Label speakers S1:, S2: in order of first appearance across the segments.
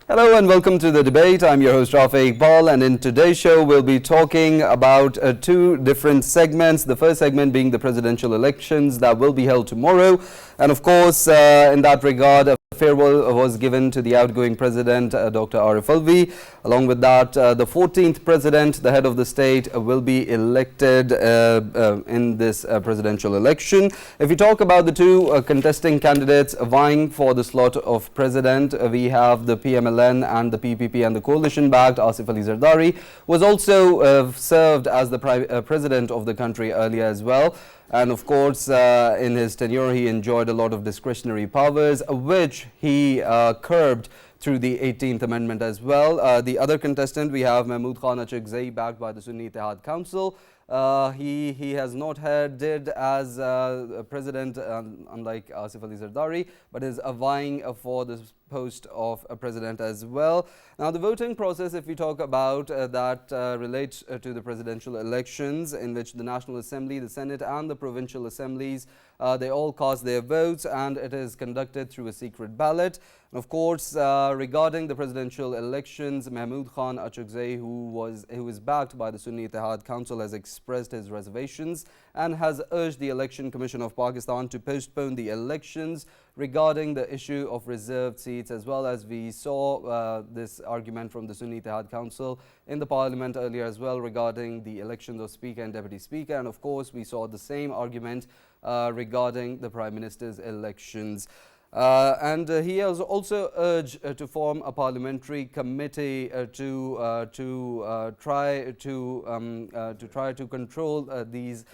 S1: Hello and welcome to the debate. I'm your host Rafae Iqbal, and in today's show we'll be talking about two different segments. The first segment being the presidential elections that will be held tomorrow, and of course in that regard a farewell was given to the outgoing president Dr. Arif Alvi. Along with that, the 14th president, the head of the state, will be elected in this presidential election. If we talk about the two contesting candidates vying for the slot of president, we have the PMLN and the PPP and the coalition-backed Asif Ali Zardari was also served as the president of the country earlier as well. And of course, in his tenure, he enjoyed a lot of discretionary powers, which he curbed through the 18th Amendment as well. The other contestant, we have Mahmood Khan Achakzai, backed by the Sunni Ittihad Council. He has not headed as president, unlike Asif Ali Zardari, but is vying for this post of a president as well. Now, the voting process, if we talk about that relates to the presidential elections, in which the National Assembly, the Senate and the provincial assemblies, they all cast their votes, and it is conducted through a secret ballot. And of course, regarding the presidential elections, Mahmood Khan Achakzai, who is backed by the Sunni Ittihad Council, has expressed his reservations and has urged the Election Commission of Pakistan to postpone the elections regarding the issue of reserved seats, as well as we saw this argument from the Sunni Ittihad Council in the parliament earlier as well regarding the elections of Speaker and Deputy Speaker. And of course, we saw the same argument regarding the Prime Minister's elections. And he has also urged to form a parliamentary committee to try to control these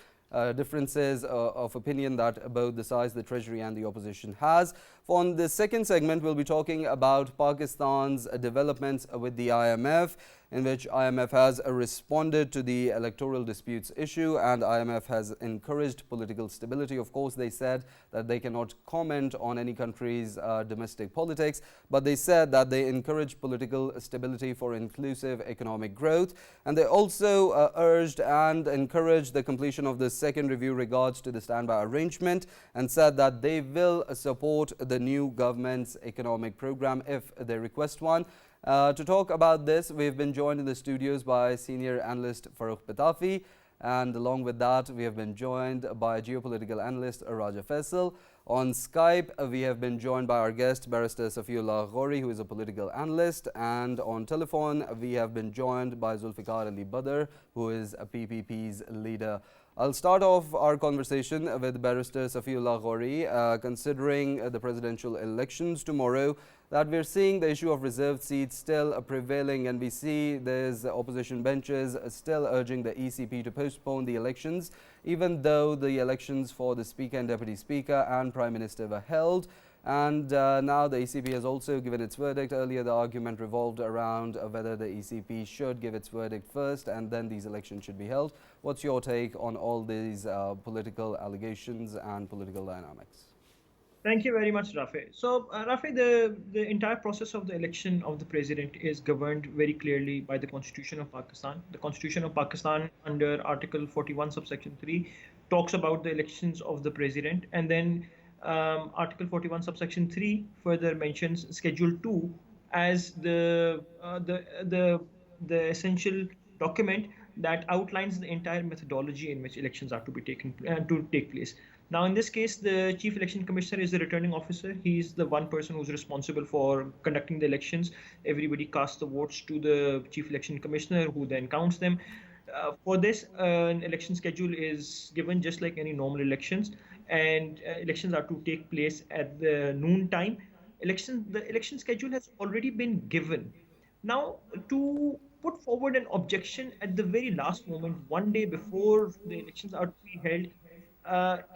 S1: differences of opinion that both the sides, the Treasury and the opposition has. On the second segment, we'll be talking about Pakistan's developments with the IMF, in which IMF has responded to the electoral disputes issue, and IMF has encouraged political stability. Of course, they said that they cannot comment on any country's domestic politics, but they said that they encourage political stability for inclusive economic growth. And they also urged and encouraged the completion of the second review regards to the standby arrangement, and said that they will support the new government's economic program if they request one. To talk about this, we've been joined in the studios by senior analyst Farrukh Pitafi, and along with that, we have been joined by geopolitical analyst Raja Faisal. On Skype, we have been joined by our guest, Barrister Safi Ghouri, who is a political analyst, and on telephone, we have been joined by Zulfiqar Ali Badar, who is a PPP's leader. I'll start off our conversation with Barrister Safi Ghouri, considering the presidential elections tomorrow, that we're seeing the issue of reserved seats still prevailing, and we see there's opposition benches still urging the ECP to postpone the elections, even though the elections for the Speaker and Deputy Speaker and Prime Minister were held. And now the ECP has also given its verdict. Earlier, the argument revolved around whether the ECP should give its verdict first and then these elections should be held. What's your take on all these political allegations and political dynamics?
S2: Thank you very much, Rafae. So, Rafae, the entire process of the election of the president is governed very clearly by the Constitution of Pakistan. The Constitution of Pakistan, under Article 41, subsection 3, talks about the elections of the president, and then Article 41, subsection 3 further mentions Schedule 2 as the essential document that outlines the entire methodology in which elections are to be take place. Now, in this case, the Chief Election Commissioner is the returning officer. He's the one person who's responsible for conducting the elections. Everybody casts the votes to the Chief Election Commissioner, who then counts them. For this, an election schedule is given just like any normal elections, and elections are to take place at the noon time. The election schedule has already been given. Now, to put forward an objection at the very last moment, one day before the elections are to be held,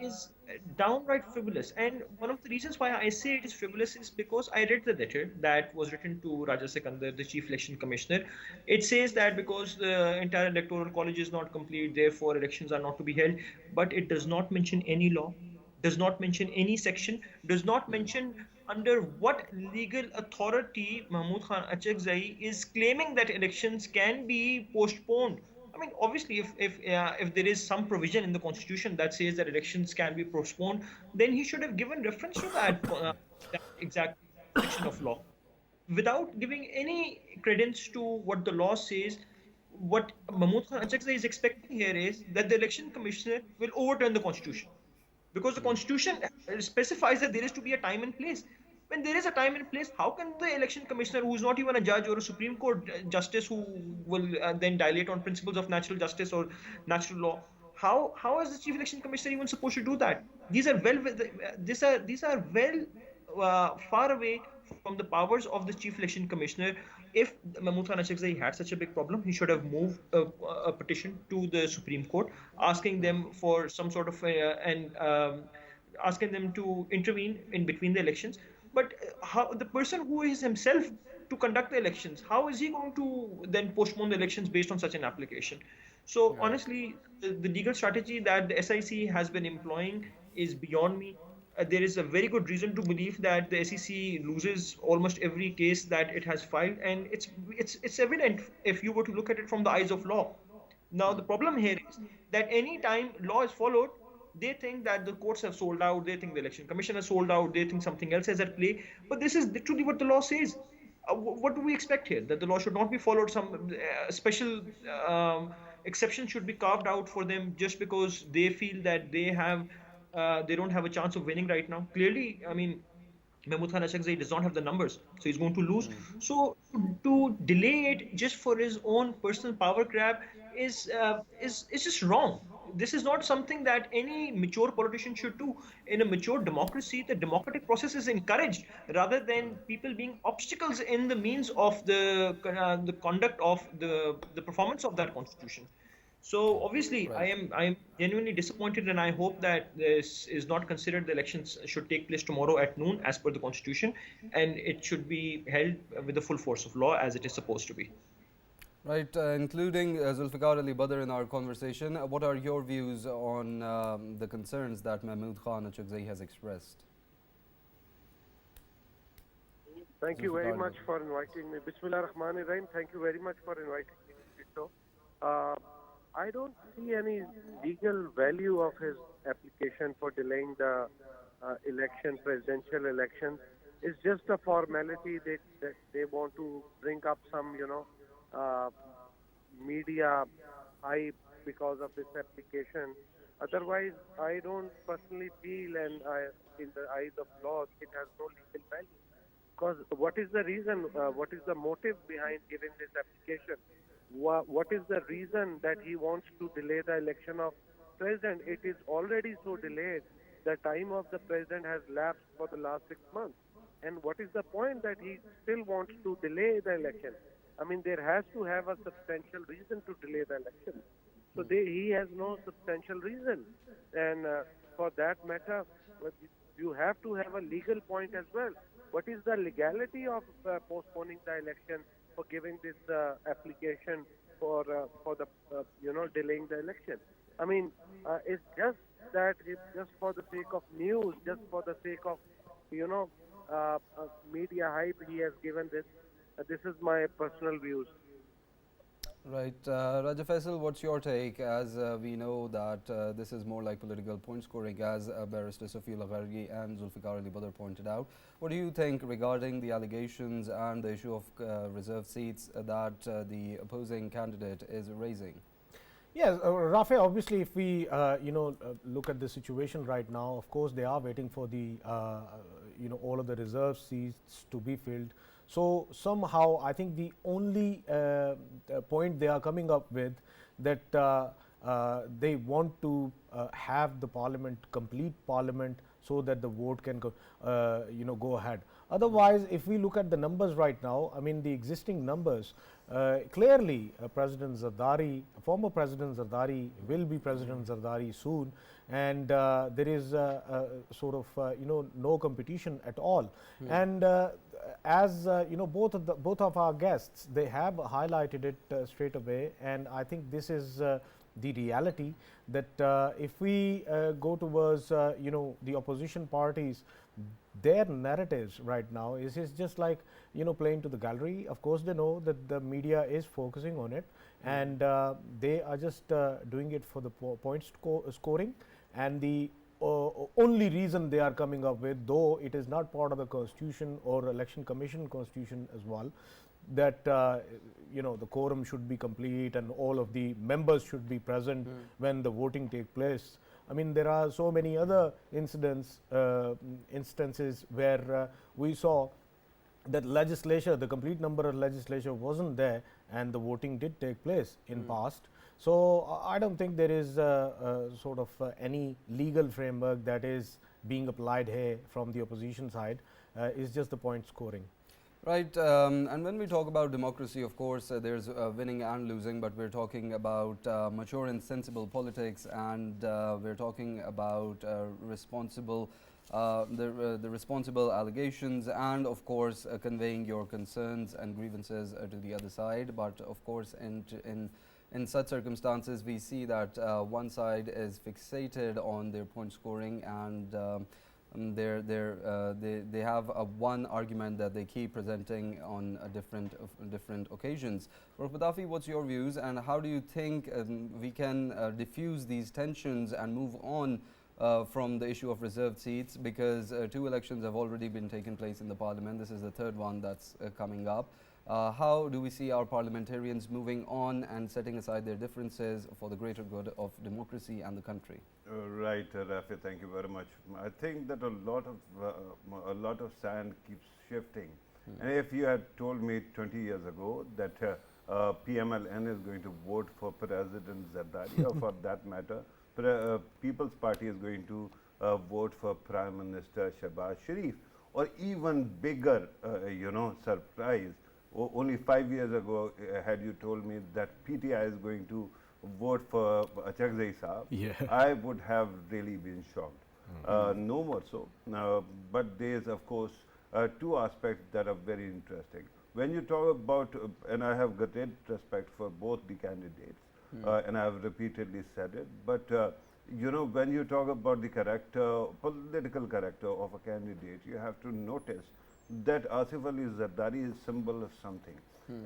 S2: is downright frivolous. And one of the reasons why I say it is frivolous is because I read the letter that was written to Raja Sikandar, the Chief Election Commissioner. It says that because the entire electoral college is not complete, therefore elections are not to be held. But it does not mention any law, does not mention any section, does not mention under what legal authority Mahmood Khan Achakzai is claiming that elections can be postponed. I mean, obviously, if there is some provision in the Constitution that says that elections can be postponed, then he should have given reference to that exact section of law. without giving any credence to what the law says, what Mahmood Khan Achakzai is expecting here is that the election commissioner will overturn the constitution, because the constitution specifies that there is to be a time and place. When there is a time and place, how can the election commissioner, who is not even a judge or a Supreme Court justice, who will then dilate on principles of natural justice or natural law, how is the chief election commissioner even supposed to do that? These are well far away from the powers of the chief election commissioner. If Mahmood Khan Achakzai had such a big problem, he should have moved a petition to the Supreme Court, asking them for some sort of asking them to intervene in between the elections. But how the person who is himself to conduct the elections, how is he going to then postpone the elections based on such an application? So honestly, the legal strategy that the SIC has been employing is beyond me. There is a very good reason to believe that the SEC loses almost every case that it has filed, and it's evident if you were to look at it from the eyes of law. Now the problem here is that any time law is followed, they think that the courts have sold out, they think the election commission has sold out, they think something else is at play. But this is literally what the law says. What do we expect here? That the law should not be followed, some special exception should be carved out for them just because they feel that they don't have a chance of winning right now. Clearly, I mean, Mahmood Khan Achakzai does not have the numbers, so he's going to lose. So to delay it just for his own personal power grab is just wrong. This is not something that any mature politician should do. In a mature democracy, the democratic process is encouraged rather than people being obstacles in the means of the conduct of the performance of that constitution. So obviously, I am genuinely disappointed, and I hope that this is not considered. The elections should take place tomorrow at noon, as per the constitution, and it should be held with the full force of law as it is supposed to be.
S1: Right, including Zulfiqar Ali Badar in our conversation. What are your views on the concerns that Mahmood Khan Achakzai has expressed?
S3: Thank you very much for inviting me. Bismillah ar-Rahman ar-Rahim. Thank you very much for inviting me to this show. I don't see any legal value of his application for delaying the presidential election. It's just a formality that they want to bring up some, media hype because of this application. Otherwise, I don't personally feel, and in the eyes of law, it has no legal value. Because what is the reason, what is the motive behind giving this application? What is the reason that he wants to delay the election of president? It is already so delayed. The time of the president has lapsed for the last 6 months. And what is the point that he still wants to delay the election? I mean, there has to have a substantial reason to delay the election. So he has no substantial reason. And for that matter, you have to have a legal point as well. What is the legality of postponing the election, for giving this application for the delaying the election? I mean, it's just that it's just for the sake of news, just for the sake of media hype. He has given this. This is my personal views.
S1: Right, Raja Faisal, what's your take? As we know that this is more like political point scoring, as Barrister Safi and Zulfiqar Ali Badar pointed out. What do you think regarding the allegations and the issue of reserved seats that the opposing candidate is raising?
S4: Yes, Rafae, obviously, if we look at the situation right now, of course, they are waiting for the all of the reserve seats to be filled. So somehow, I think the only point they are coming up with, that they want to have the parliament, complete parliament, so that the vote can go, go ahead. Otherwise, if we look at the numbers right now, I mean, the existing numbers, clearly President Zardari, former President Zardari will be President Zardari soon, and there is sort of no competition at all. And as both of our guests, they have highlighted it straight away, and I think this is the reality, that if we go towards the opposition parties, their narratives right now is just like playing to the gallery. Of course, they know that the media is focusing on it, and they are just doing it for the point scoring, and the only reason they are coming up with, though it is not part of the constitution or election commission constitution as well, that you know, the quorum should be complete and all of the members should be present when the voting take place. I mean, there are so many other instances where we saw that legislature, the complete number of legislature wasn't there and the voting did take place in past. So I don't think there is sort of any legal framework that is being applied here from the opposition side. It's just the point scoring.
S1: Right, and when we talk about democracy, of course, there's winning and losing, but we're talking about mature and sensible politics, and we're talking about responsible, the responsible allegations, and of course conveying your concerns and grievances to the other side. But of course, in such circumstances, we see that one side is fixated on their point scoring, and they have one argument that they keep presenting on different occasions. For Pitafi, what's your views, and how do you think we can diffuse these tensions and move on from the issue of reserved seats, because 2 elections have already been taken place in the parliament. This is the 3rd one that's coming up. How do we see our parliamentarians moving on and setting aside their differences for the greater good of democracy and the country?
S5: Right, Rafae, thank you very much. I think that a lot of sand keeps shifting. And if you had told me 20 years ago that PMLN is going to vote for President Zardari, or for that matter, People's Party is going to vote for Prime Minister Shehbaz Sharif, or even bigger, surprise. Only 5 years ago, had you told me that PTI is going to vote for Achakzai Saab, I would have really been shocked. No more so. But there is, of course, 2 aspects that are very interesting. When you talk about, and I have great respect for both the candidates, and I have repeatedly said it, but when you talk about the character, political character of a candidate, you have to notice that Asif Ali Zardari is symbol of something,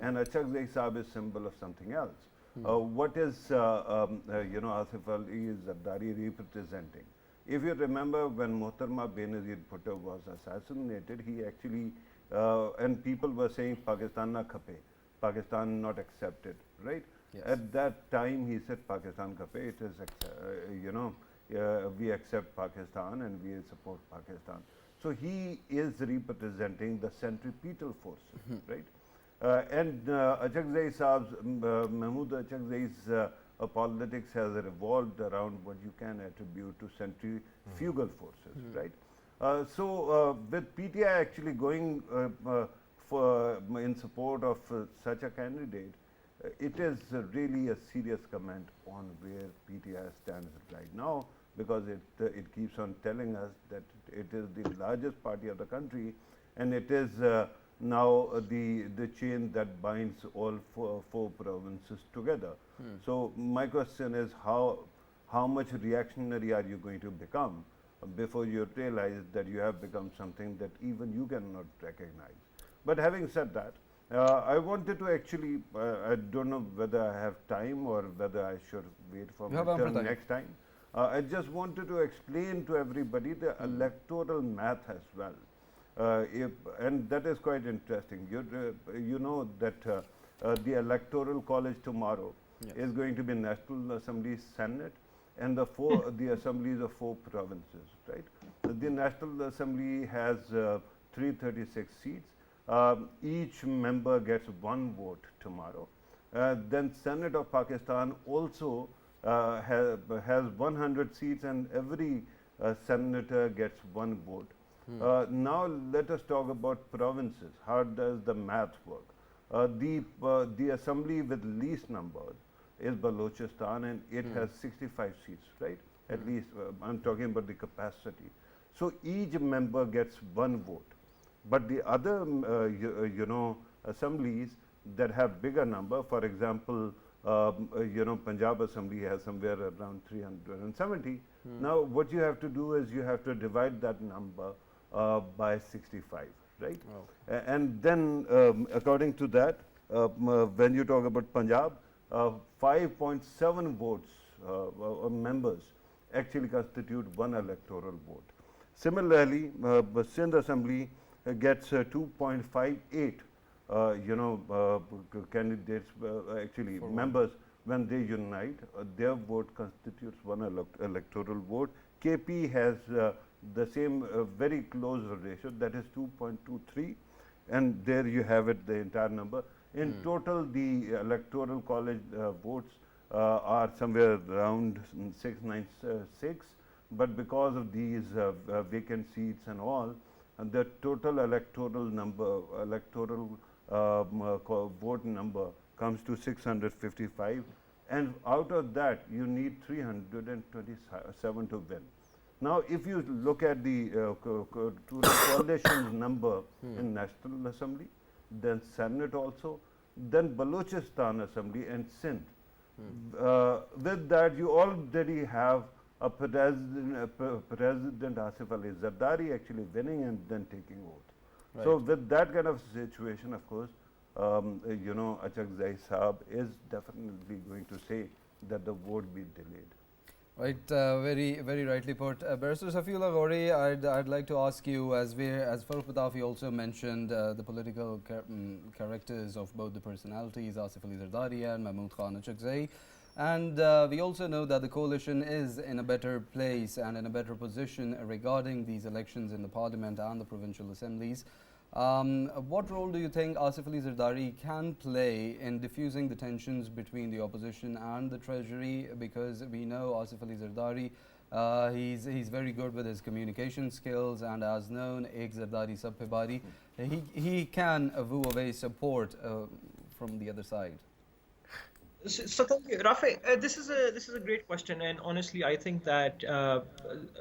S5: and Achakzai Saab is symbol of something else. What is Asif Ali Zardari representing? If you remember, when Mohtarma Benazir Bhutto was assassinated, he actually and people were saying Pakistan na khape, Pakistan not accepted, right? Yes. At that time, he said Pakistan khape. It is we accept Pakistan and we support Pakistan. So he is representing the centripetal forces, right? And Achakzai Saab's, Mahmood Achakzai's politics has revolved around what you can attribute to centrifugal forces, right? With PTI actually going in support of such a candidate, it is really a serious comment on where PTI stands right now, because it keeps on telling us that it is the largest party of the country, and it is now the chain that binds all four provinces together. So my question is, how much reactionary are you going to become before you realize that you have become something that even you cannot recognize? But having said that, I wanted to actually, I don't know whether I have time or whether I should wait for my turn next time. I just wanted to explain to everybody the electoral math as well. And that is quite interesting. You know that the Electoral College tomorrow is going to be National Assembly Senate and the assemblies of 4 provinces, right? The National Assembly has 336 seats. Each member gets 1 vote tomorrow. Then Senate of Pakistan also has 100 seats, and every senator gets 1 vote. Now let us talk about provinces. How does the math work? The assembly with least numbers is Balochistan, and it has 65 seats, right? At least I'm talking about the capacity. So each member gets 1 vote. But the other, assemblies that have bigger number, for example, Punjab Assembly has somewhere around 370. Now, what you have to do is you have to divide that number by 65, right? Oh. And then, according to that, when you talk about Punjab, 5.7 votes members actually constitute one electoral vote. Similarly, Sindh Assembly gets 2.58 candidates, actually members, when they unite, their vote constitutes one electoral vote. KP has the same very close ratio, that is 2.23, and there you have it, the entire number. In total, the electoral college votes are somewhere around 696, but because of these vacant seats and all, the total electoral number, vote number comes to 655, and out of that you need 327 to win. Now, if you look at the coalition's number in National Assembly, then Senate also, then Balochistan Assembly and Sindh. With that, you already have a President Asif Ali Zardari actually winning and then taking oath.
S1: Right.
S5: So with that kind of situation, of course, Achakzai Saab is definitely going to say that the vote be delayed.
S1: Right, very rightly put. Barrister Safiullah Ghouri, I'd like to ask you, as Farrukh Pitafi also mentioned, the political characters of both the personalities, Asif Ali Zardari and Mahmood Khan Achakzai. And we also know that the coalition is in a better place and in a better position regarding these elections in the parliament and the provincial assemblies. What role do you think Asif Ali Zardari can play in diffusing the tensions between the opposition and the treasury? Because we know Asif Ali Zardari, he's very good with his communication skills, and as known, Ek Zardari Sab Pe Bari, he can woo away support from the other side.
S2: So thank you, Rafae. This is a great question, and honestly, I think that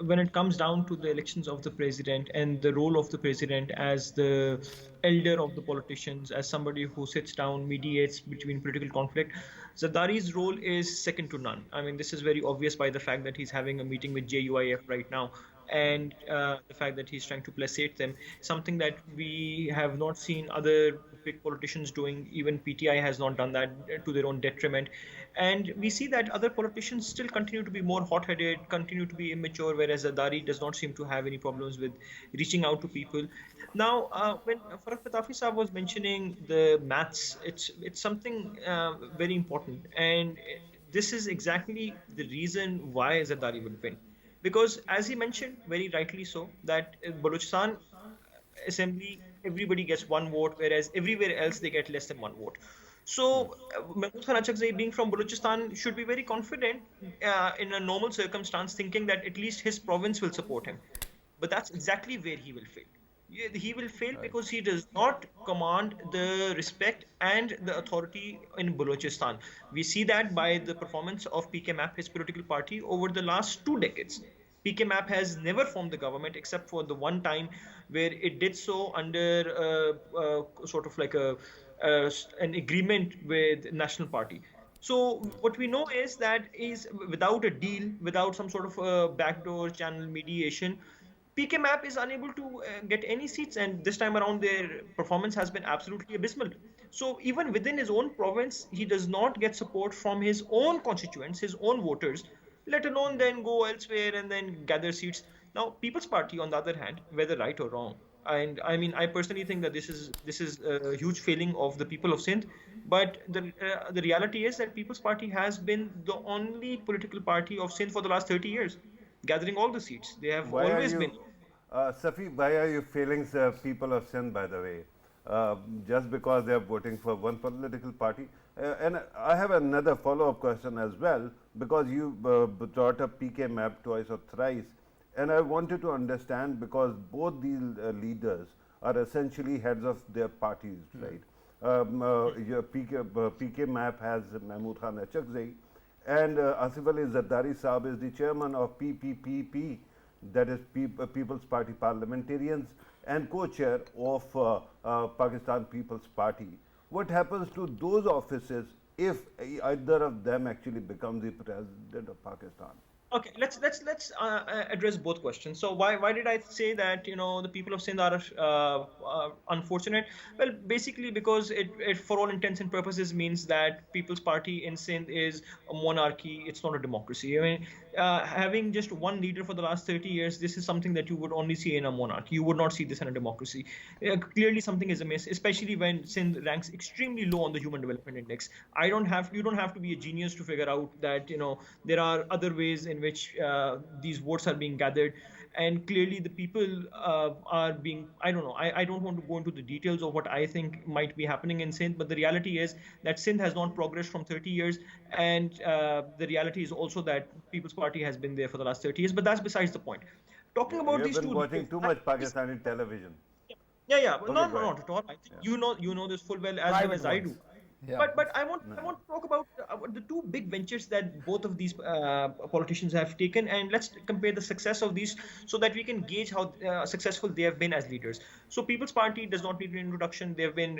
S2: when it comes down to the elections of the president and the role of the president as the elder of the politicians, as somebody who sits down, mediates between political conflict, Zardari's role is second to none. I mean, this is very obvious by the fact that he's having a meeting with JUIF right now, and the fact that he's trying to placate them, something that we have not seen other big politicians doing. Even PTI has not done that to their own detriment. And we see that other politicians still continue to be more hot-headed, continue to be immature, whereas Zardari does not seem to have any problems with reaching out to people. Now, when Farrukh Pitafi Saab was mentioning the maths, it's something very important. And this is exactly the reason why Zardari will win. Because as he mentioned, very rightly so, that Balochistan Assembly, everybody gets one vote, whereas everywhere else they get less than one vote. So Mahmood Khan Achakzai, being from Balochistan, should be very confident in a normal circumstance, thinking that at least his province will support him. But that's exactly where he will fail. He will fail because he does not command the respect and the authority in Balochistan. We see that by the performance of PK Map, his political party, over the last 2 decades. PK Map has never formed the government except for the one time where it did so under sort of like an agreement with National Party. So what we know is that is without a deal, without some sort of backdoor channel mediation, PK Map is unable to get any seats, and this time around their performance has been absolutely abysmal. So even within his own province, he does not get support from his own constituents, his own voters, let alone then go elsewhere and then gather seats. Now, People's Party, on the other hand, whether right or wrong, and I mean, I personally think that this is a huge failing of the people of Sindh. But the reality is that People's Party has been the only political party of Sindh for the last 30 years, gathering all the seats. They have always been.
S5: Safi, why are you failing the people of Sindh, by the way? Just because they are voting for one political party? And I have another follow-up question as well, because you brought up PK Map twice or thrice. And I wanted to understand, because both these leaders are essentially heads of their parties, right? Your PK Map has Mahmood Khan Achakzai, and Asif Ali Zardari Saab is the chairman of PPPP, that is People's Party Parliamentarians, and co-chair of Pakistan People's Party. What happens to those offices if either of them actually becomes the president of Pakistan?
S2: Okay, let's address both questions. So why did I say that the people of Sindh are unfortunate? Well, basically because it for all intents and purposes means that People's Party in Sindh is a monarchy. It's not a democracy. I mean, having just one leader for the last 30 years, this is something that you would only see in a monarchy. You would not see this in a democracy. Clearly, something is amiss, especially when Sindh ranks extremely low on the Human Development Index. You don't have to be a genius to figure out that there are other ways in which these votes are being gathered, and clearly the people are being, I don't know, I don't want to go into the details of what I think might be happening in Sindh, but the reality is that Sindh has not progressed from 30 years, and the reality is also that People's Party has been there for the last 30 years, but that's besides the point. Talking about
S5: You've
S2: these
S5: been
S2: two
S5: watching
S2: leaders,
S5: too much Pakistani television.
S2: yeah, well,
S5: Okay,
S2: no,
S5: go ahead.
S2: not at all. I think you know this full well as well
S4: Private
S2: as I
S4: ones.
S2: do.
S1: Yeah.
S2: But I want to talk about the two big ventures that both of these politicians have taken, and let's compare the success of these so that we can gauge how successful they have been as leaders. So People's Party does not need an introduction. They've been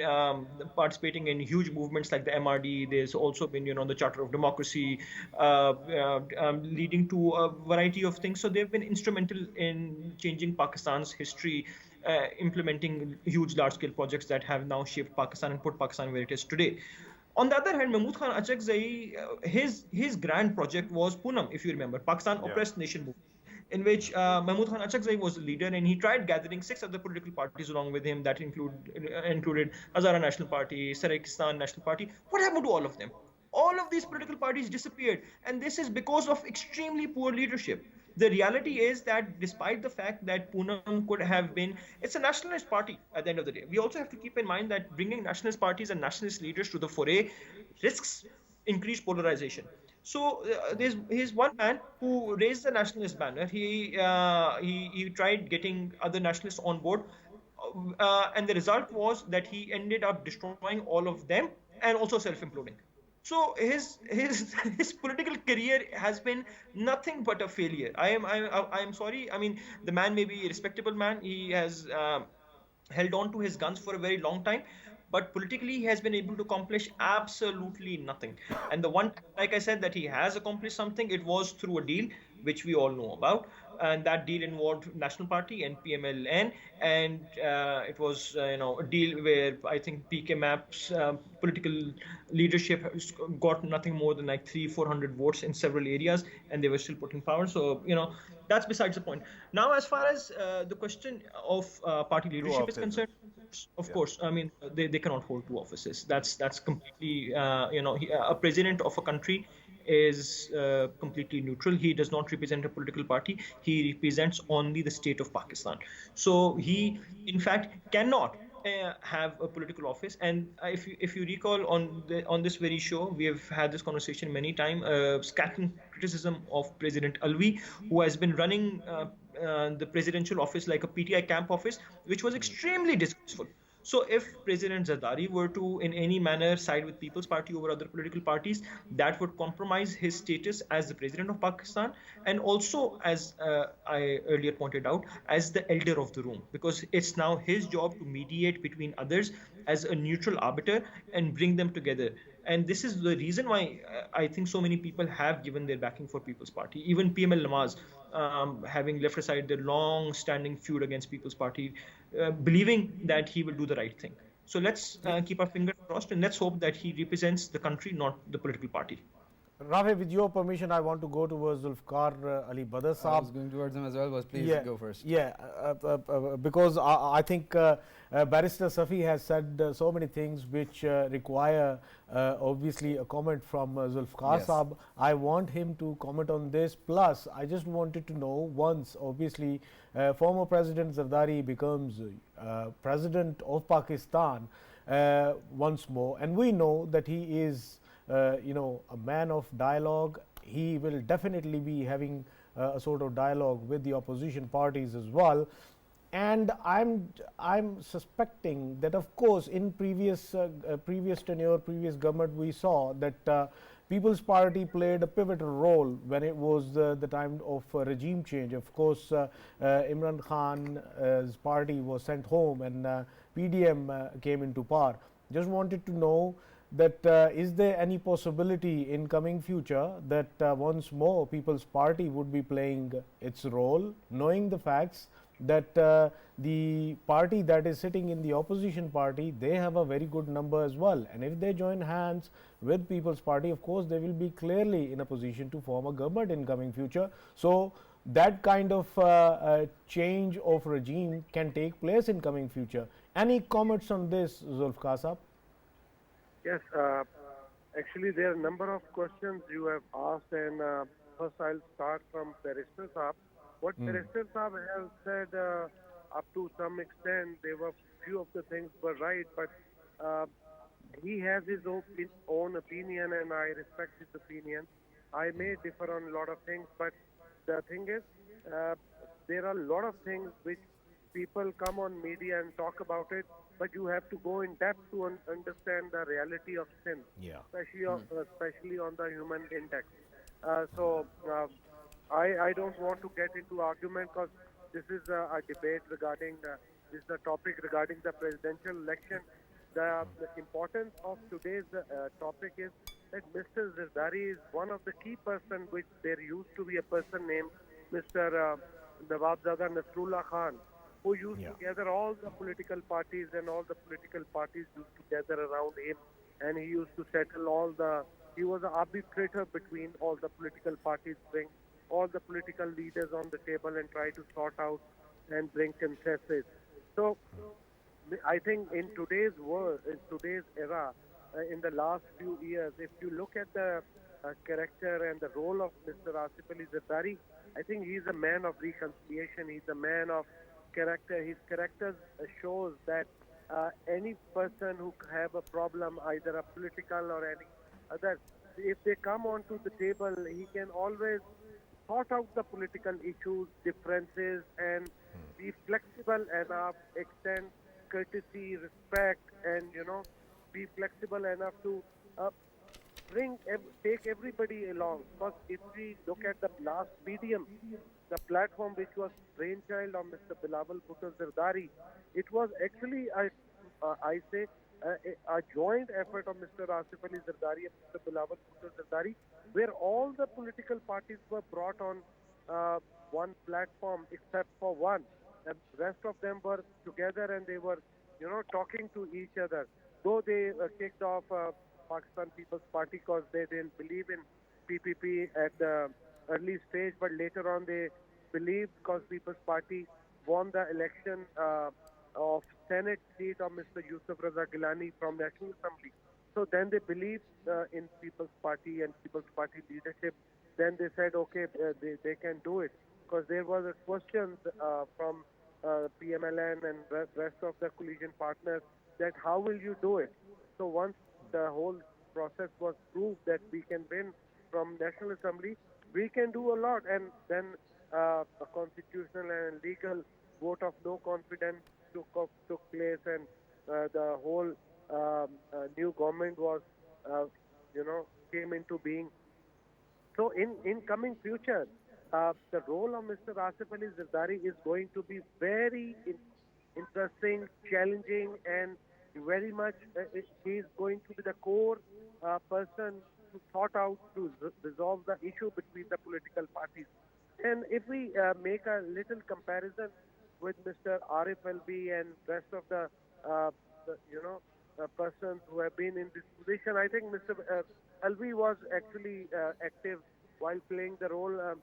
S2: participating in huge movements like the MRD. There's also been the Charter of Democracy, leading to a variety of things. So they've been instrumental in changing Pakistan's history, implementing huge large-scale projects that have now shaped Pakistan and put Pakistan where it is today. On the other hand, Mahmood Khan Achakzai, his grand project was Poonam, if you remember, Pakistan
S5: Yeah.
S2: Oppressed Nation movement, in which Mahmood Khan Achakzai was the leader, and he tried gathering 6 other political parties along with him that included Hazara National Party, Sarakistan National Party. What happened to all of them? All of these political parties disappeared, and this is because of extremely poor leadership. The reality is that despite the fact that Poonam could have been, it's a nationalist party at the end of the day. We also have to keep in mind that bringing nationalist parties and nationalist leaders to the foray risks increased polarization. So here's one man who raised the nationalist banner. He tried getting other nationalists on board, and the result was that he ended up destroying all of them and also self-imploding. So his his political career has been nothing but a failure. I am sorry. I mean, the man may be a respectable man. He has held on to his guns for a very long time, but politically he has been able to accomplish absolutely nothing. And the one, like I said, that he has accomplished something, it was through a deal which we all know about, and that deal involved National Party and PMLN, and it was a deal where I think PK Map's political leadership got nothing more than like 300-400 votes in several areas, and they were still put in power. So that's besides the point. Now, as far as the question of party leadership is
S5: offices.
S2: concerned, of course, I mean they cannot hold 2 offices. That's completely a president of a country is completely neutral. He does not represent a political party. He represents only the state of Pakistan. So he, in fact, cannot have a political office. And if you recall on this very show, we have had this conversation many times. Scattering criticism of President Alvi, who has been running the presidential office like a PTI camp office, which was extremely disgraceful. So if President Zardari were to in any manner side with People's Party over other political parties, that would compromise his status as the president of Pakistan, and also, as I earlier pointed out, as the elder of the room, because it's now his job to mediate between others as a neutral arbiter and bring them together. And this is the reason why I think so many people have given their backing for People's Party. Even PML Namaz, having left aside their long-standing feud against People's Party, believing that he will do the right thing. So let's keep our fingers crossed, and let's hope that he represents the country, not the political party.
S4: Rafae, with your permission, I want to go towards Zulfiqar Ali Badar
S1: I
S4: Saab.
S1: was going towards him as well, but please go first.
S4: Yeah, because I think Barrister Safi has said so many things which require obviously a comment from Zulfiqar
S1: Yes.
S4: Saab. I want him to comment on this. Plus, I just wanted to know, once obviously former President Zardari becomes President of Pakistan once more, and we know that he is a man of dialogue. He will definitely be having a sort of dialogue with the opposition parties as well. And I'm suspecting that, of course, in previous tenure, previous government, we saw that People's Party played a pivotal role when it was the time of regime change. Of course, Imran Khan's party was sent home, and PDM came into power. Just wanted to know that is there any possibility in coming future that once more People's Party would be playing its role, knowing the facts that the party that is sitting in the opposition party, they have a very good number as well, and if they join hands with People's Party, of course they will be clearly in a position to form a government in coming future. So that kind of change of regime can take place in coming future. Any comments on this, Zulfiqar Saab?
S3: Yes, actually there are a number of questions you have asked, and first I'll start from Barrister Saab. What Barrister Saab has said up to some extent, there were few of the things were right, but he has his own opinion, and I respect his opinion. I may differ on a lot of things, but the thing is, there are a lot of things which people come on media and talk about it, but you have to go in depth to understand the reality of sin, especially on the human index. I don't want to get into argument, because this is a debate regarding, this is a topic regarding the presidential election. The importance of today's topic is that Mr. Zardari is one of the key persons, which there used to be a person named Mr. Nawabzada Nasrullah Khan, who used to gather all the political parties, and all the political parties used to gather around him, and he used to settle all the, he was an arbitrator between all the political parties, bring all the political leaders on the table and try to sort out and bring consensus. So I think in today's world, in today's era, in the last few years, if you look at the character and the role of Mr. Asif Ali Zardari, I think he's a man of reconciliation. He's a man of character. His character shows that any person who have a problem, either a political or any other, if they come onto the table, he can always sort out the political issues, differences, and be flexible enough, extend courtesy, respect, and be flexible enough to take everybody along. Because if we look at the last medium, the platform which was brainchild of Mr. Bilawal Bhutto Zardari, it was actually I say a joint effort of Mr. Asif Ali Zardari and Mr. Bilawal Bhutto Zardari, where all the political parties were brought on one platform except for one. And the rest of them were together, and they were, talking to each other. Though they kicked off Pakistan People's Party because they didn't believe in PPP at the early stage, but later on they believed, because People's Party won the election of Senate seat of Mr. Yusuf Raza Gilani from National Assembly. So then they believed in People's Party and People's Party leadership. Then they said, okay, they can do it. Because there was a question from PMLN and rest of the coalition partners that how will you do it? So once the whole process was proved that we can win from National Assembly, we can do a lot. And then a constitutional and legal vote of no confidence took place, and the whole new government was, came into being. So in coming future, the role of Mr. Asif Ali Zardari is going to be very interesting, challenging, and very much he is going to be the core person to sort out, to resolve the issue between the political parties. And if we make a little comparison with Mr. Arif Alvi and rest of the persons who have been in this position, I think Mr. Alvi was actually active while playing the role.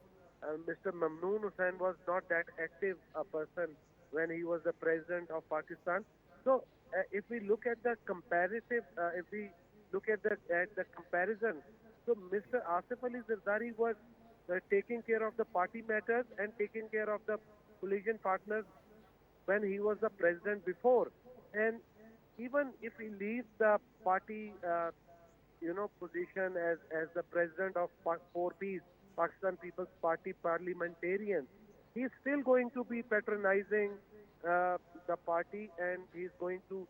S3: Mr. Mamnoon Hussain was not that active a person when he was the president of Pakistan. So if we look at the comparative, if we look at the comparison, so Mr. Asif Ali Zardari was taking care of the party matters and taking care of the coalition partners when he was the president before. And even if he leaves the party, position as the president of 4Ps, Pakistan People's Party parliamentarian, he's still going to be patronizing the party, and he's going to,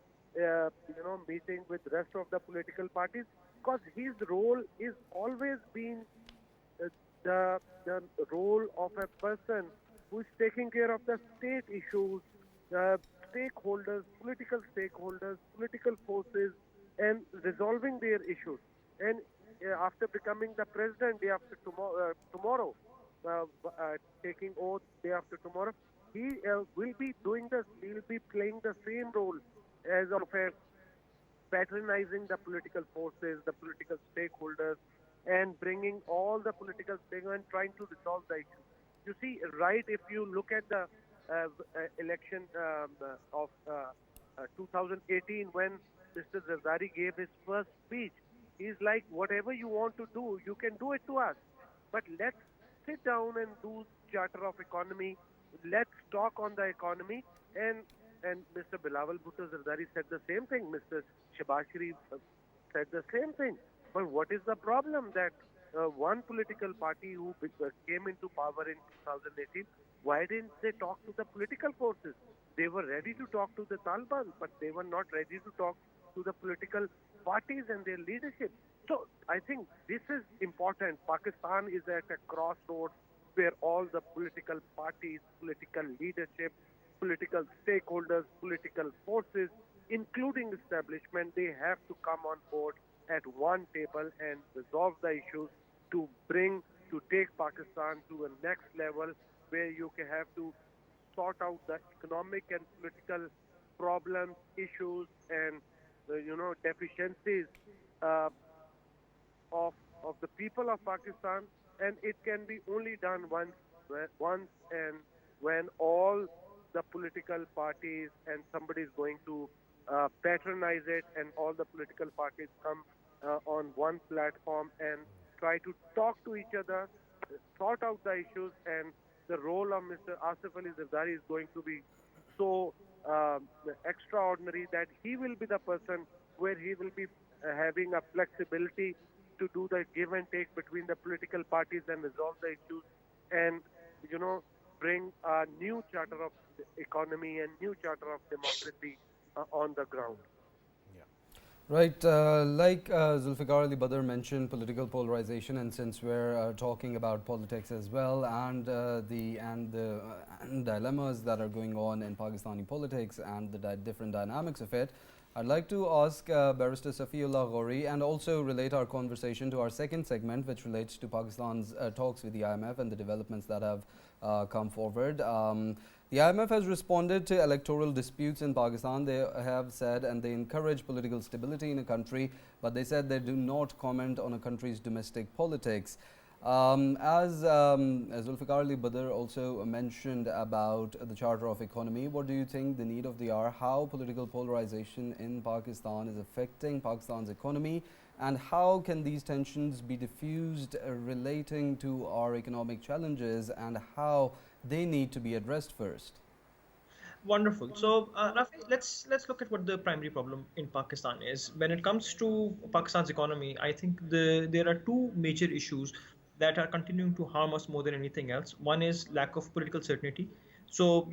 S3: meeting with rest of the political parties, because his role is always been the role of a person who is taking care of the state issues, stakeholders, political forces, and resolving their issues. And after becoming the president day after tomorrow, taking oath day after tomorrow, he will be doing this. He will be playing the same role as of a patronizing the political forces, the political stakeholders, and bringing all the political stakeholders and trying to resolve the issue. You see, right, if you look at the election of 2018, when Mr. Zardari gave his first speech, he's like, whatever you want to do, you can do it to us. But let's sit down and do charter of economy. Let's talk on the economy. And Mr. Bilawal Bhutto Zardari said the same thing. Mr. Shahbaz Sharif said the same thing. But what is the problem that one political party who came into power in 2018, why didn't they talk to the political forces? They were ready to talk to the Taliban, but they were not ready to talk to the political parties and their leadership. So I think this is important. Pakistan is at a crossroads where all the political parties, political leadership, political stakeholders, political forces, including establishment, they have to come on board at one table and resolve the issues to take Pakistan to a next level where you can have to sort out the economic and political problems, issues, and deficiencies of the people of Pakistan, and it can be only done once and when all the political parties and somebody is going to patronize it, and all the political parties come on one platform and try to talk to each other, sort out the issues, and the role of Mr. Asif Ali Zardari is going to be so extraordinary that he will be the person where he will be having a flexibility to do the give and take between the political parties and resolve the issues, and bring a new charter of economy and new charter of democracy on the ground.
S1: Right, like Zulfiqar Ali Badar mentioned, political polarization, and since we're talking about politics as well, and the dilemmas that are going on in Pakistani politics and the different dynamics of it, I'd like to ask Barrister Safi Ghouri and also relate our conversation to our second segment, which relates to Pakistan's talks with the IMF and the developments that have come forward. The IMF has responded to electoral disputes in Pakistan. They have said, and they encourage political stability in a country, but they said they do not comment on a country's domestic politics. As Zulfiqar Ali Badar also mentioned about the Charter of Economy, what do you think the need of the hour, how political polarization in Pakistan is affecting Pakistan's economy, and how can these tensions be diffused relating to our economic challenges, and how they need to be addressed first?
S2: Wonderful. So, Rafae, let's look at what the primary problem in Pakistan is. When it comes to Pakistan's economy, I think there are two major issues that are continuing to harm us more than anything else. One is lack of political certainty. So,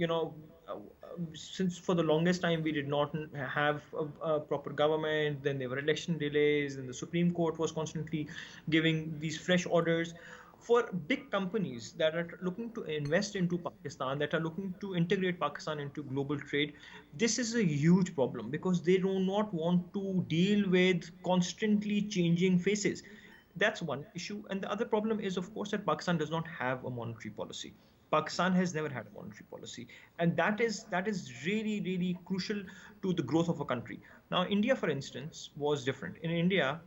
S2: since for the longest time we did not have a proper government, then there were election delays, and the Supreme Court was constantly giving these fresh orders. For big companies that are looking to invest into Pakistan, that are looking to integrate Pakistan into global trade, this is a huge problem because they do not want to deal with constantly changing faces. That's one issue. And the other problem is, of course, that Pakistan does not have a monetary policy. Pakistan has never had a monetary policy, and that is really, really crucial to the growth of a country. Now, India, for instance, was different. In India,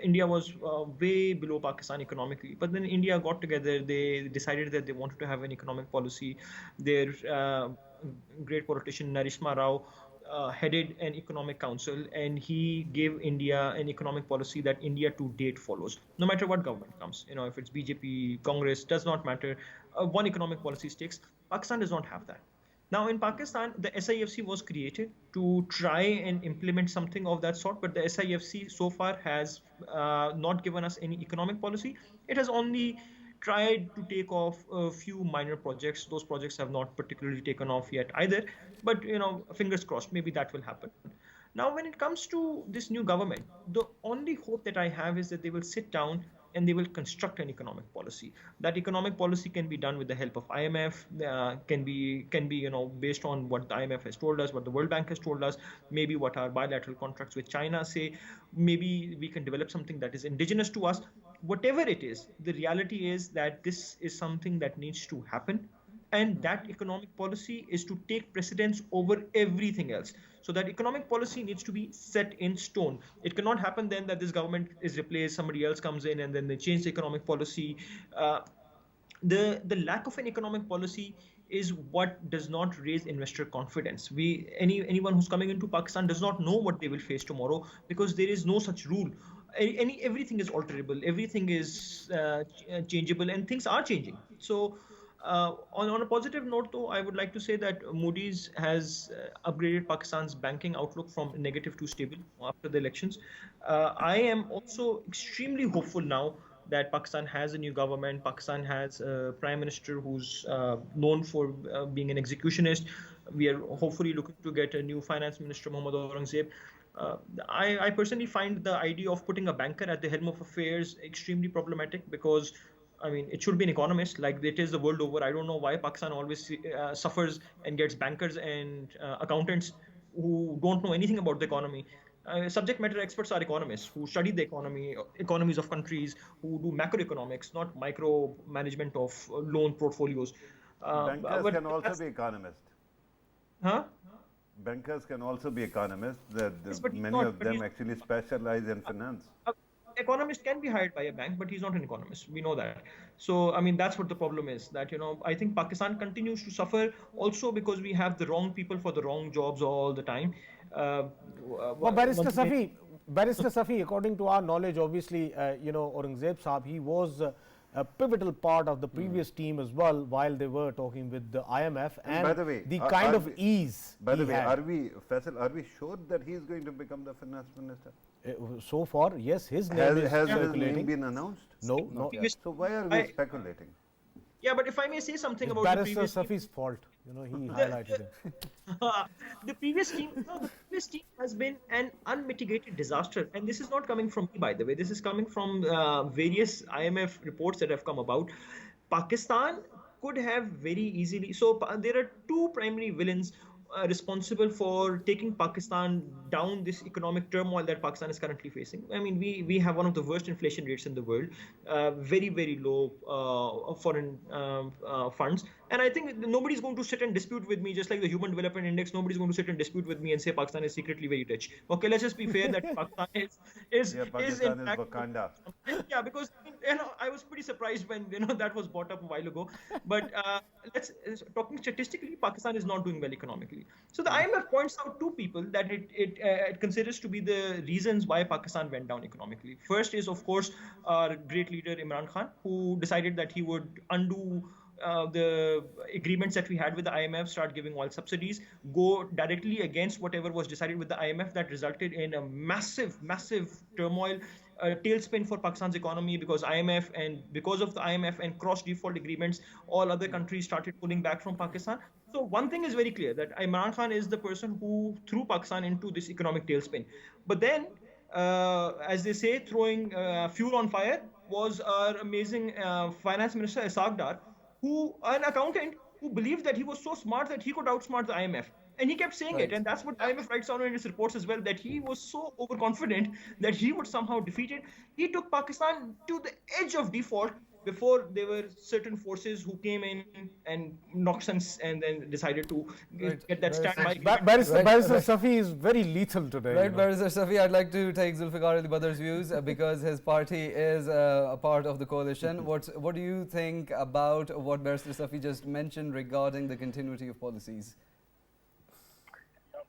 S2: India was way below Pakistan economically, but then India got together. They decided that they wanted to have an economic policy. Their great politician Narishma Rao headed an economic council, and he gave India an economic policy that India to date follows. No matter what government comes, if it's BJP, Congress, does not matter. One economic policy sticks. Pakistan does not have that. Now, in Pakistan, the SIFC was created to try and implement something of that sort, but the SIFC so far has not given us any economic policy. It has only tried to take off a few minor projects. Those projects have not particularly taken off yet either, but fingers crossed, maybe that will happen. Now, when it comes to this new government, the only hope that I have is that they will sit down and they will construct an economic policy. That economic policy can be done with the help of IMF, can be based on what the IMF has told us, what the World Bank has told us, maybe what our bilateral contracts with China say. Maybe we can develop something that is indigenous to us. Whatever it is, the reality is that this is something that needs to happen, and that economic policy is to take precedence over everything else. So that economic policy needs to be set in stone. It cannot happen then that this government is replaced, somebody else comes in, and then they change the economic policy. The lack of an economic policy is what does not raise investor confidence. Anyone who's coming into Pakistan does not know what they will face tomorrow, because there is no such rule. Everything is alterable, everything is changeable, and things are changing. So on a positive note, though, I would like to say that Moody's has upgraded Pakistan's banking outlook from negative to stable after the elections. I am also extremely hopeful now that Pakistan has a new government. Pakistan has a prime minister who's known for being an executionist. We are hopefully looking to get a new finance minister, Mohammad Aurangzeb. I personally find the idea of putting a banker at the helm of affairs extremely problematic, because I mean, it should be an economist, like it is the world over. I don't know why Pakistan always suffers and gets bankers and accountants who don't know anything about the economy. Subject matter experts are economists who study the economies of countries, who do macroeconomics, not micro management of loan portfolios.
S5: Bankers can also be economists.
S2: Huh?
S5: Bankers can also be economists.
S2: Yes,
S5: Many of them actually specialize in finance.
S2: Economist can be hired by a bank, but he's not an economist. We know that. So, I mean, that's what the problem is. That, I think Pakistan continues to suffer also because we have the wrong people for the wrong jobs all the time.
S4: Well, Barrister Safi, according to our knowledge, obviously, Aurangzeb Saab, he was a pivotal part of the previous team as well while they were talking with the IMF, and
S5: by the way,
S4: the kind of ease.
S5: By the way, Faisal, are we sure that he is going to become the finance minister?
S4: So far, yes, his name is
S5: has
S4: circulating.
S5: His name been announced?
S4: No, not yet.
S5: So why are we speculating?
S2: Yeah, but if I may say something about
S4: Barrister
S2: the previous
S4: Safi's fault. He highlighted it.
S2: The previous team has been an unmitigated disaster, and this is not coming from me, by the way. This is coming from various IMF reports that have come about. Pakistan could have very easily. So there are two primary villains responsible for taking Pakistan down this economic turmoil that Pakistan is currently facing. I mean, we have one of the worst inflation rates in the world, very, very low foreign funds. And I think nobody's going to sit and dispute with me, just like the Human Development Index, nobody's going to sit and dispute with me and say Pakistan is secretly very rich. Okay, let's just be fair that Pakistan is in fact
S5: Wakanda.
S2: Yeah, because I was pretty surprised when that was brought up a while ago. But talking statistically, Pakistan is not doing well economically. So the IMF points out two people that it considers to be the reasons why Pakistan went down economically. First is, of course, our great leader Imran Khan, who decided that he would undo the agreements that we had with the IMF, start giving oil subsidies, go directly against whatever was decided with the IMF. That resulted in a massive turmoil, tailspin for Pakistan's economy, because of the IMF and cross default agreements, all other countries started pulling back from Pakistan. So one thing is very clear, that Imran Khan is the person who threw Pakistan into this economic tailspin. But then, as they say, throwing fuel on fire was our amazing finance minister Ishaq Dar, an accountant who believed that he was so smart that he could outsmart the IMF. And he kept saying it, and that's what IMF writes down in his reports as well, that he was so overconfident that he would somehow defeat it. He took Pakistan to the edge of default before there were certain forces who came in and knocked sense and then decided to get that standby.
S4: Barrister Safi is very lethal today.
S1: Right, Barrister Safi, I'd like to take Zulfiqar Ali Badar's views because his party is a part of the coalition. What do you think about what Barrister Safi just mentioned regarding the continuity of policies?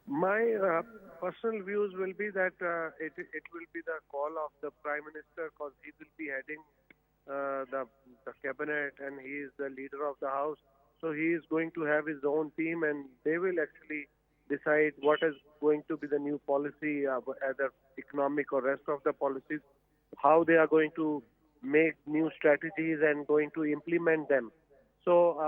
S3: My personal views will be that it will be the call of the Prime Minister, because he will be heading the cabinet and he is the leader of the house. So he is going to have his own team, and they will actually decide what is going to be the new policy, either economic or rest of the policies, how they are going to make new strategies and going to implement them. So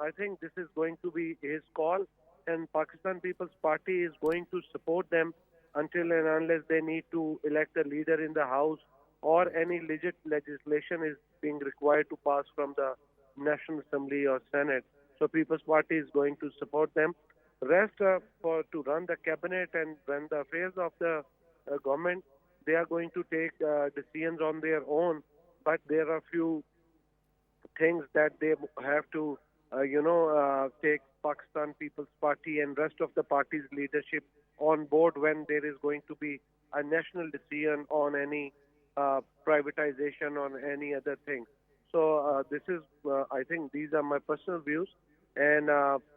S3: I think this is going to be his call, and Pakistan People's Party is going to support them until and unless they need to elect a leader in the House or any legit legislation is being required to pass from the National Assembly or Senate. So People's Party is going to support them. Rest to run the cabinet and run the affairs of the government, they are going to take decisions on their own. But there are few things that they have to, take Pakistan People's Party and rest of the party's leadership on board when there is going to be a national decision on any privatization on any other thing. So this is, I think, these are my personal views. And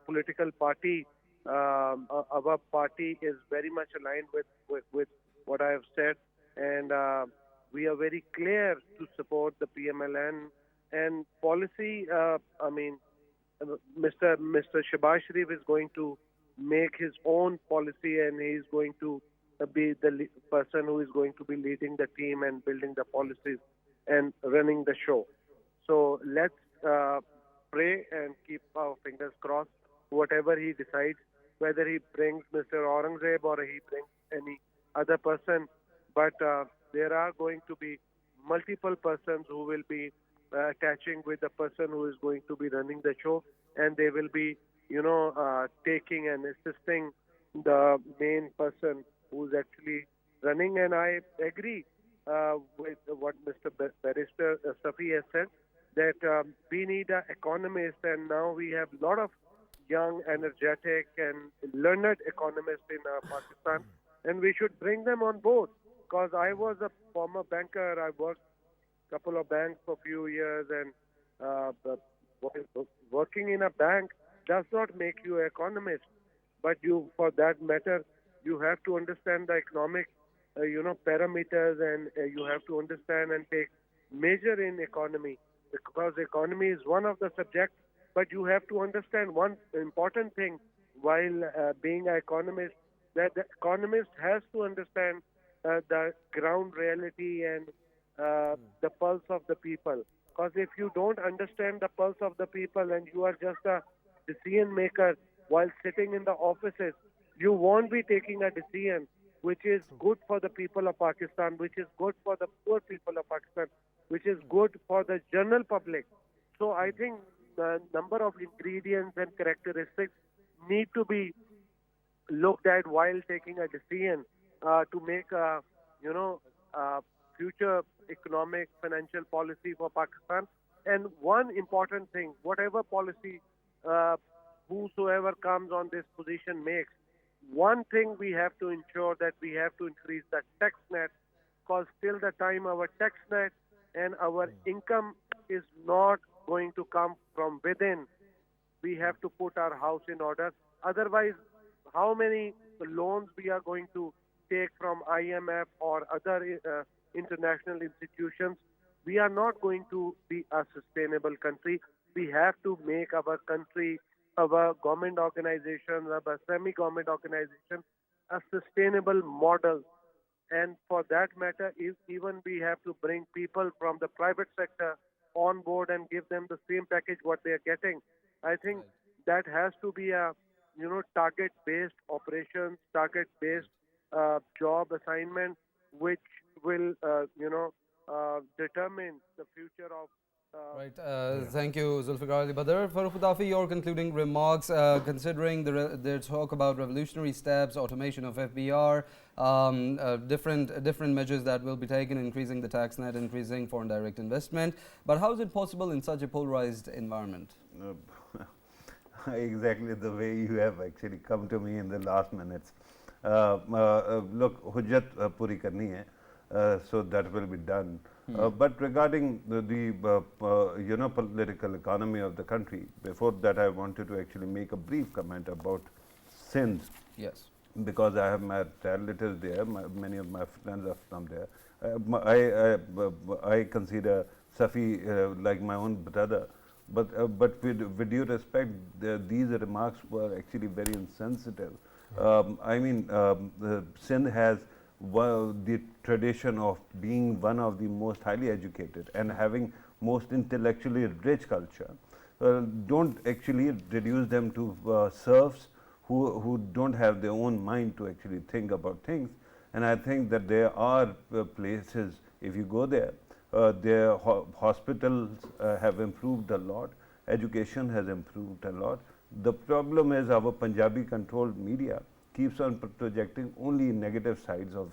S3: political party, our party is very much aligned with what I have said, and we are very clear to support the PMLN and policy. Mr. Shahbaz Sharif is going to make his own policy, and he is going to be the person who is going to be leading the team and building the policies and running the show. So let's pray and keep our fingers crossed. Whatever he decides, whether he brings Mr. Aurangzeb or he brings any other person, but there are going to be multiple persons who will be attaching with the person who is going to be running the show, and they will be, taking and assisting the main person who's actually running. And I agree with what Mr. Barrister Safi has said, that we need an economist, and now we have a lot of young, energetic, and learned economists in Pakistan, and we should bring them on board. Because I was a former banker, I worked a couple of banks for a few years, and working in a bank does not make you an economist. But you, for that matter, you have to understand the economic, parameters, and you have to understand and take measure in economy, because economy is one of the subjects. But you have to understand one important thing while being an economist, that the economist has to understand the ground reality and the pulse of the people. Because if you don't understand the pulse of the people and you are just a decision maker while sitting in the offices, you won't be taking a decision which is good for the people of Pakistan, which is good for the poor people of Pakistan, which is good for the general public. So I think the number of ingredients and characteristics need to be looked at while taking a decision to make a, future economic financial policy for Pakistan. And one important thing, whatever policy whosoever comes on this position makes, one thing we have to ensure that we have to increase the tax net, because till the time our tax net and our income is not going to come from within, we have to put our house in order. Otherwise, how many loans we are going to take from IMF or other international institutions? We are not going to be a sustainable country. We have to make our country, our government organizations, our semi-government organizations, a sustainable model. And for that matter, even we have to bring people from the private sector on board and give them the same package what they are getting. I think that has to be a, target-based operations, target-based job assignment, which will, determine the future of.
S1: Thank you, Zulfiqar. Badar, Farrukh, Pitafi, your concluding remarks, considering the talk about revolutionary steps, automation of FBR, different measures that will be taken, increasing the tax net, increasing foreign direct investment. But how is it possible in such a polarized environment?
S5: Exactly the way you have actually come to me in the last minutes. Look, hujjat puri karni hai, so that will be done. But regarding the political economy of the country, before that I wanted to actually make a brief comment about Sindh.
S1: Yes.
S5: Because I have my relatives there, many of my friends are from there. I consider Safi like my own brother. But with due respect, these remarks were actually very insensitive. Sindh has the tradition of being one of the most highly educated and having most intellectually rich culture. Don't actually reduce them to serfs who don't have their own mind to actually think about things. And I think that there are places If you go there, their hospitals have improved a lot, education has improved a lot. The problem is our Punjabi controlled media keeps on projecting only negative sides of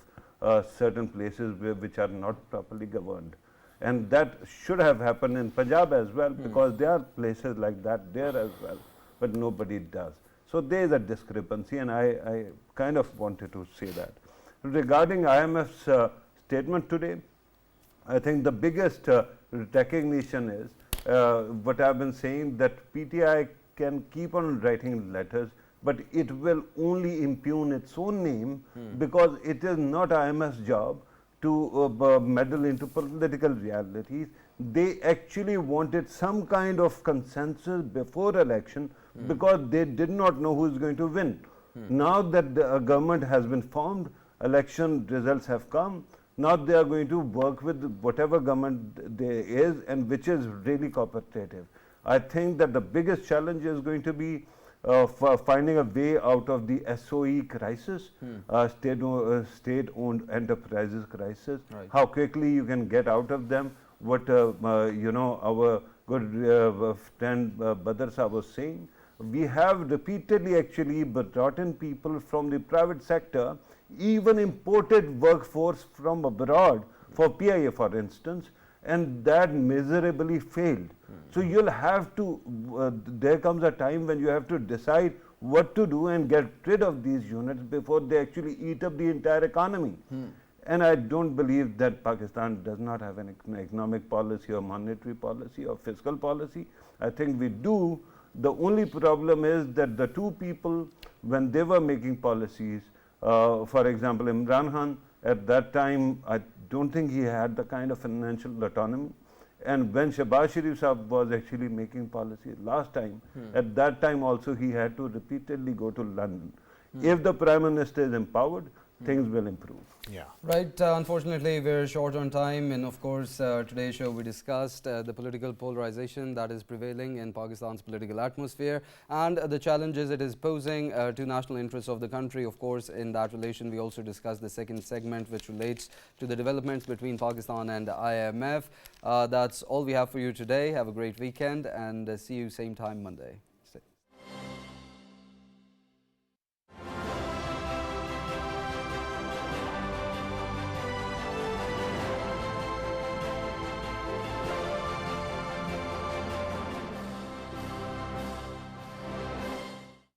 S5: certain places which are not properly governed. And that should have happened in Punjab as well, because there are places like that there as well, but nobody does. So there is a discrepancy, and I kind of wanted to say that. Regarding IMF's statement today, I think the biggest recognition is what I have been saying, that PTI can keep on writing letters, but it will only impugn its own name, because it is not IMF's job to meddle into political realities. They actually wanted some kind of consensus before election, because they did not know who is going to win. Now that the government has been formed, election results have come, now they are going to work with whatever government there is, and which is really cooperative. I think that the biggest challenge is going to be for finding a way out of the SOE crisis, state-owned enterprises crisis, how quickly you can get out of them. What our good friend Badar Sahab was saying, we have repeatedly actually brought in people from the private sector, even imported workforce from abroad for PIA, for instance, and that miserably failed. So you'll have to, there comes a time when you have to decide what to do and get rid of these units before they actually eat up the entire economy. And I don't believe that Pakistan does not have an economic policy or monetary policy or fiscal policy. I think we do. The only problem is that the two people, when they were making policies, for example, Imran Khan, at that time, I don't think he had the kind of financial autonomy. And when Shehbaz Sharif Sahab was actually making policy last time, at that time also he had to repeatedly go to London. If the Prime Minister is empowered, things will improve.
S4: Yeah.
S1: Right. Unfortunately, we're short on time, and of course, today's show we discussed the political polarization that is prevailing in Pakistan's political atmosphere and the challenges it is posing to national interests of the country. Of course, in that relation, we also discussed the second segment, which relates to the developments between Pakistan and the IMF. That's all we have for you today. Have a great weekend, and see you same time Monday.